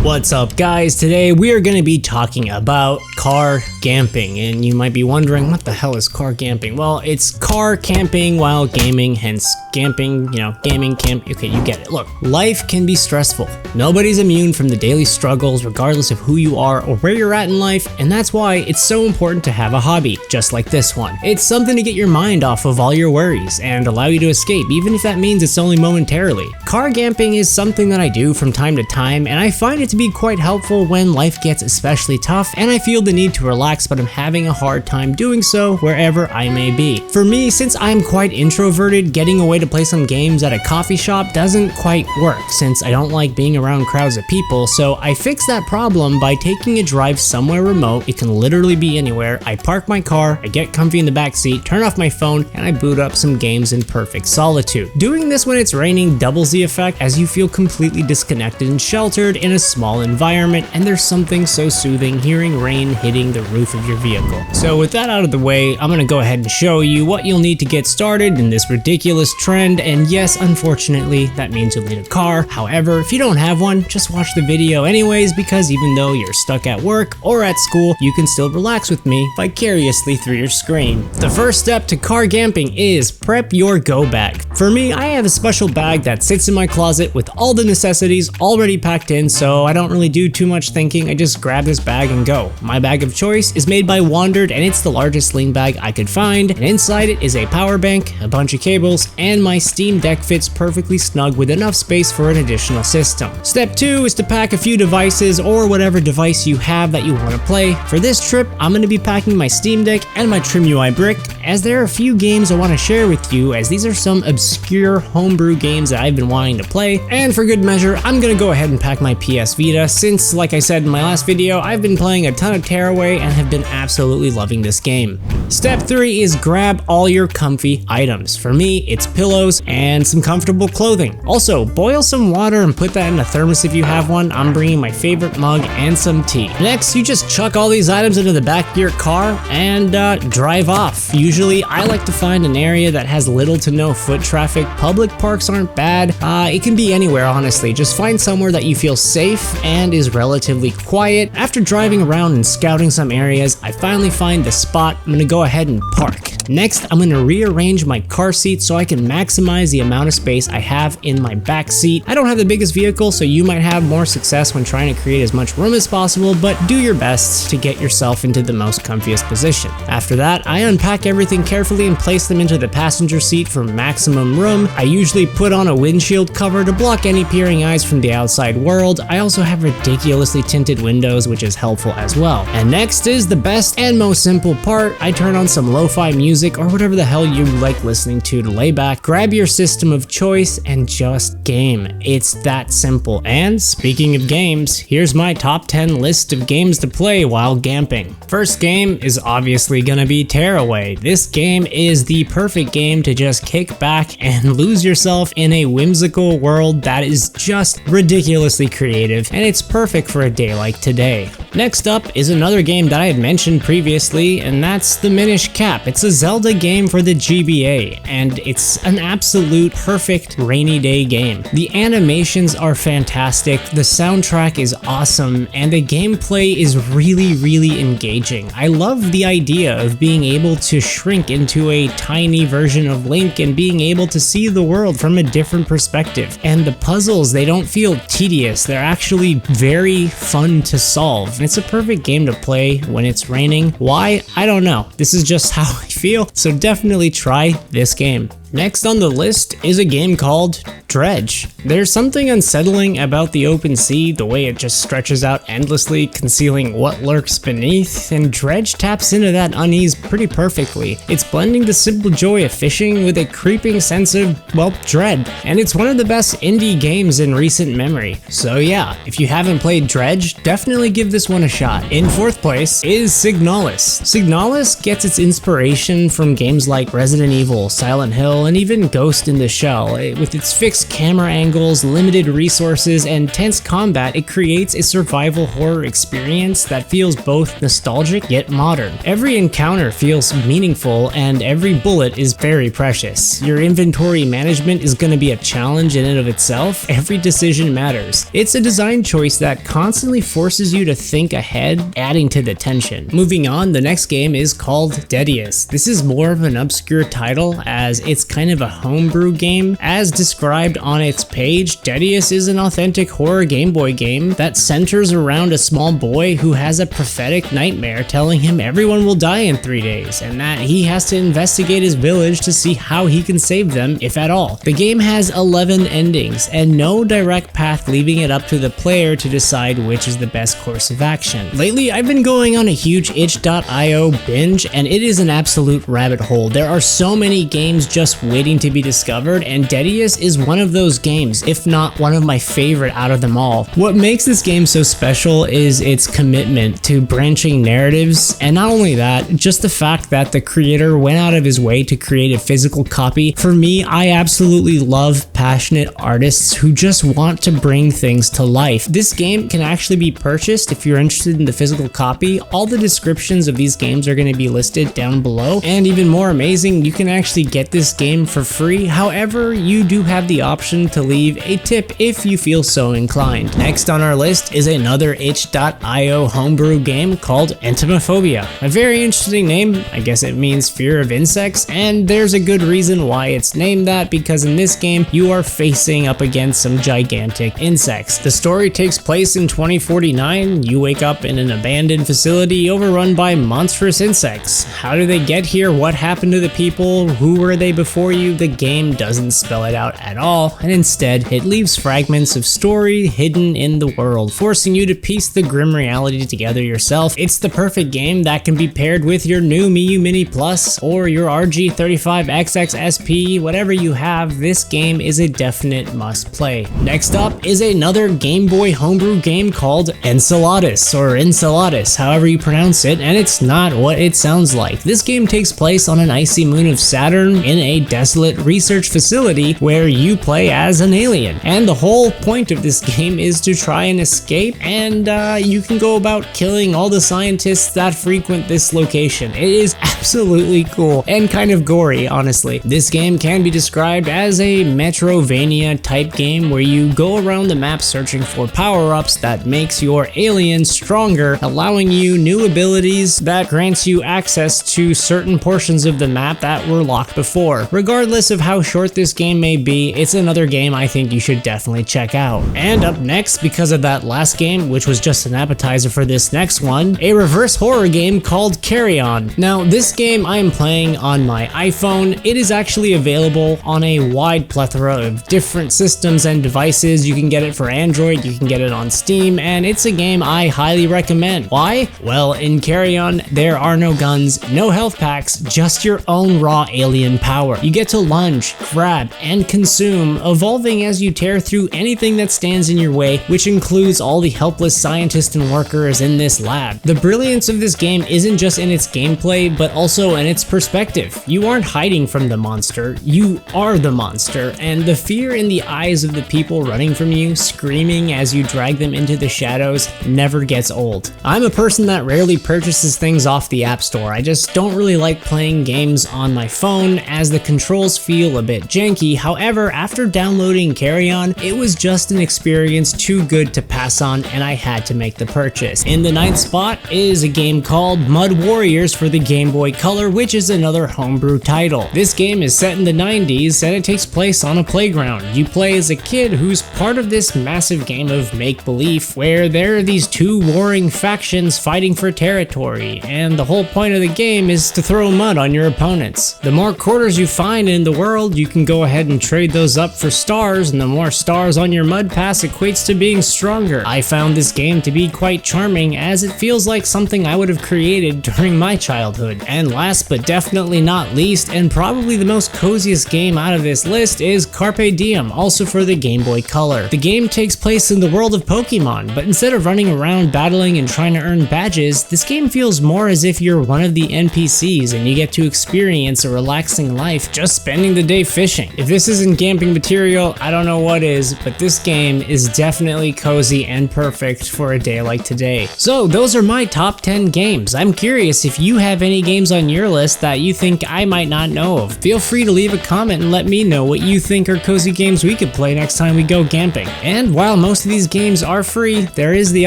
What's up guys, today we are going to be talking about car gamping, and you might be wondering what the hell is car gamping? Well, it's car camping while gaming, hence gamping, gaming, camp, okay, you get it. Look, life can be stressful. Nobody's immune from the daily struggles regardless of who you are or where you're at in life, and that's why it's so important to have a hobby, just like this one. It's something to get your mind off of all your worries and allow you to escape, even if that means it's only momentarily. Car gamping is something that I do from time to time, and I find it to be quite helpful when life gets especially tough and I feel the need to relax, but I'm having a hard time doing so wherever I may be. For me, since I'm quite introverted, getting away to play some games at a coffee shop doesn't quite work since I don't like being around crowds of people, so I fix that problem by taking a drive somewhere remote. It can literally be anywhere. I park my car, I get comfy in the back seat, turn off my phone, and I boot up some games in perfect solitude. Doing this when it's raining doubles the effect as you feel completely disconnected and sheltered in a small environment, and there's something so soothing hearing rain hitting the roof of your vehicle. So with that out of the way, I'm gonna go ahead and show you what you'll need to get started in this ridiculous trend, and yes, unfortunately, that means you'll need a car. However, if you don't have one, just watch the video anyways, because even though you're stuck at work or at school, you can still relax with me vicariously through your screen. The first step to car gamping is prep your go bag. For me, I have a special bag that sits in my closet with all the necessities already packed in, so I don't really do too much thinking. I just grab this bag and go. My bag of choice is made by Wandered, and it's the largest sling bag I could find, and inside it is a power bank, a bunch of cables, and my Steam Deck fits perfectly snug with enough space for an additional system. Step 2 is to pack a few devices or whatever device you have that you want to play. For this trip, I'm going to be packing my Steam Deck and my Trim UI brick, as there are a few games I want to share with you, as these are some obscure homebrew games that I've been wanting to play, and for good measure, I'm going to go ahead and pack my PS Vita, since, like I said in my last video, I've been playing a ton of Tearaway and have been absolutely loving this game. Step 3 is grab all your comfy items. For me, it's pillows and some comfortable clothing. Also, boil some water and put that in a thermos if you have one. I'm bringing my favorite mug and some tea. Next, you just chuck all these items into the back of your car and drive off. Usually, I like to find an area that has little to no foot traffic. Public parks aren't bad. It can be anywhere, honestly. Just find somewhere that you feel safe and is relatively quiet. After driving around and scouting some areas, I finally find the spot. I'm gonna go ahead and park. Next, I'm gonna rearrange my car seat so I can maximize the amount of space I have in my back seat. I don't have the biggest vehicle, so you might have more success when trying to create as much room as possible, but do your best to get yourself into the most comfiest position. After that, I unpack everything carefully and place them into the passenger seat for maximum room. I usually put on a windshield cover to block any peering eyes from the outside world. I also have ridiculously tinted windows, which is helpful as well. And next is the best and most simple part. I turn on some lo-fi music or whatever the hell you like listening to lay back, grab your system of choice, and just game. It's that simple. And speaking of games, here's my top 10 list of games to play while gamping. First game is obviously gonna be Tearaway. This game is the perfect game to just kick back and lose yourself in a whimsical world that is just ridiculously creative, and it's perfect for a day like today. Next up is another game that I had mentioned previously, and that's the Minish Cap. It's a Zelda game for the GBA, and it's an absolute perfect rainy day game. The animations are fantastic, the soundtrack is awesome, and the gameplay is really engaging. I love the idea of being able to shrink into a tiny version of Link and being able to see the world from a different perspective. And the puzzles, they don't feel tedious, they're actually very fun to solve. And it's a perfect game to play when it's raining. Why? I don't know. This is just how I feel, so definitely try this game. Next on the list is a game called Dredge. There's something unsettling about the open sea, the way it just stretches out endlessly, concealing what lurks beneath, and Dredge taps into that unease pretty perfectly. It's blending the simple joy of fishing with a creeping sense of, well, dread, and it's one of the best indie games in recent memory. So yeah, if you haven't played Dredge, definitely give this one a shot. In fourth place is Signalis. Signalis gets its inspiration from games like Resident Evil, Silent Hill, style, and even Ghost in the Shell. With its fixed camera angles, limited resources, and tense combat, it creates a survival horror experience that feels both nostalgic yet modern. Every encounter feels meaningful, and every bullet is very precious. Your inventory management is going to be a challenge in and of itself. Every decision matters. It's a design choice that constantly forces you to think ahead, adding to the tension. Moving on, the next game is called Dedius. This is more of an obscure title as it's kind of a homebrew game. As described on its page, Dedius is an authentic horror Game Boy game that centers around a small boy who has a prophetic nightmare telling him everyone will die in 3 days and that he has to investigate his village to see how he can save them, if at all. The game has 11 endings and no direct path, leaving it up to the player to decide which is the best course of action. Lately, I've been going on a huge itch.io binge, and it is an absolute rabbit hole. There are so many games just waiting to be discovered, and Dedius is one of those games, if not one of my favorite out of them all. What makes this game so special is its commitment to branching narratives, and not only that, just the fact that the creator went out of his way to create a physical copy. For me, I absolutely love passionate artists who just want to bring things to life. This game can actually be purchased if you're interested in the physical copy. All the descriptions of these games are going to be listed down below, and even more amazing, you can actually get this game for free. However, you do have the option to leave a tip if you feel so inclined. Next on our list is another itch.io homebrew game called Entomophobia. A very interesting name. I guess it means fear of insects, and there's a good reason why it's named that, because in this game you are facing up against some gigantic insects. The story takes place in 2049. You wake up in an abandoned facility overrun by monstrous insects. How do they get here? What happened to the people? Who were they before you? The game doesn't spell it out at all, and instead it leaves fragments of story hidden in the world, forcing you to piece the grim reality together yourself. It's the perfect game that can be paired with your new Miu Mini Plus or your RG35XX SP, whatever you have. This game is a definite must play. Next up is another Game Boy homebrew game called Enceladus, or Enceladus, however you pronounce it, and it's not what it sounds like. This game takes place on an icy moon of Saturn in a desolate research facility where you play as an alien. And the whole point of this game is to try and escape, and you can go about killing all the scientists that frequent this location. It is absolutely cool and kind of gory, honestly. This game can be described as a Metrovania type game where you go around the map searching for power-ups that makes your alien stronger, allowing you new abilities that grants you access to certain portions of the map that were locked before. Regardless of how short this game may be, it's another game I think you should definitely check out. And up next, because of that last game, which was just an appetizer for this next one, a reverse horror game called Carry On. Now, this game I am playing on my iPhone. It is actually available on a wide plethora of different systems and devices. You can get it for Android, you can get it on Steam, and it's a game I highly recommend. Why? Well, in Carry On, there are no guns, no health packs, just your own raw alien power. You get to lunge, grab, and consume, evolving as you tear through anything that stands in your way, which includes all the helpless scientists and workers in this lab. The brilliance of this game isn't just in its gameplay, but also in its perspective. You aren't hiding from the monster, you are the monster, and the fear in the eyes of the people running from you, screaming as you drag them into the shadows, never gets old. I'm a person that rarely purchases things off the App Store. I just don't really like playing games on my phone as the controls feel a bit janky. However, after downloading Carry On, it was just an experience too good to pass on, and I had to make the purchase. In the 9th spot is a game called Mud Warriors for the Game Boy Color, which is another homebrew title. This game is set in the 90s and it takes place on a playground. You play as a kid who's part of this massive game of make-believe where there are these two warring factions fighting for territory, and the whole point of the game is to throw mud on your opponents. The more quarters you find in the world, you can go ahead and trade those up for stars, and the more stars on your mud pass equates to being stronger. I found this game to be quite charming as it feels like something I would have created during my childhood. And last but definitely not least, and probably the most coziest game out of this list, is Carpe Diem, also for the Game Boy Color. The game takes place in the world of Pokemon, but instead of running around battling and trying to earn badges, this game feels more as if you're one of the NPCs and you get to experience a relaxing life just spending the day fishing. If this isn't camping material, I don't know what is, but this game is definitely cozy and perfect for a day like today. So those are my top 10 games. I'm curious if you have any games on your list that you think I might not know of. Feel free to leave a comment and let me know what you think are cozy games we could play next time we go camping. And while most of these games are free, there is the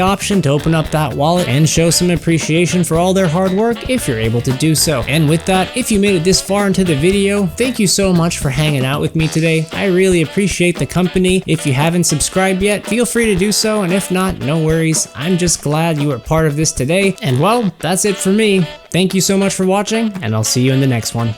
option to open up that wallet and show some appreciation for all their hard work if you're able to do so. And with that, if you made it this far into the video, thank you so much for hanging out with me today. I really appreciate the company. If you haven't subscribed yet, feel free to do so, and if not, no worries. I'm just glad you were part of this today. And well, that's it for me. Thank you so much for watching, and I'll see you in the next one.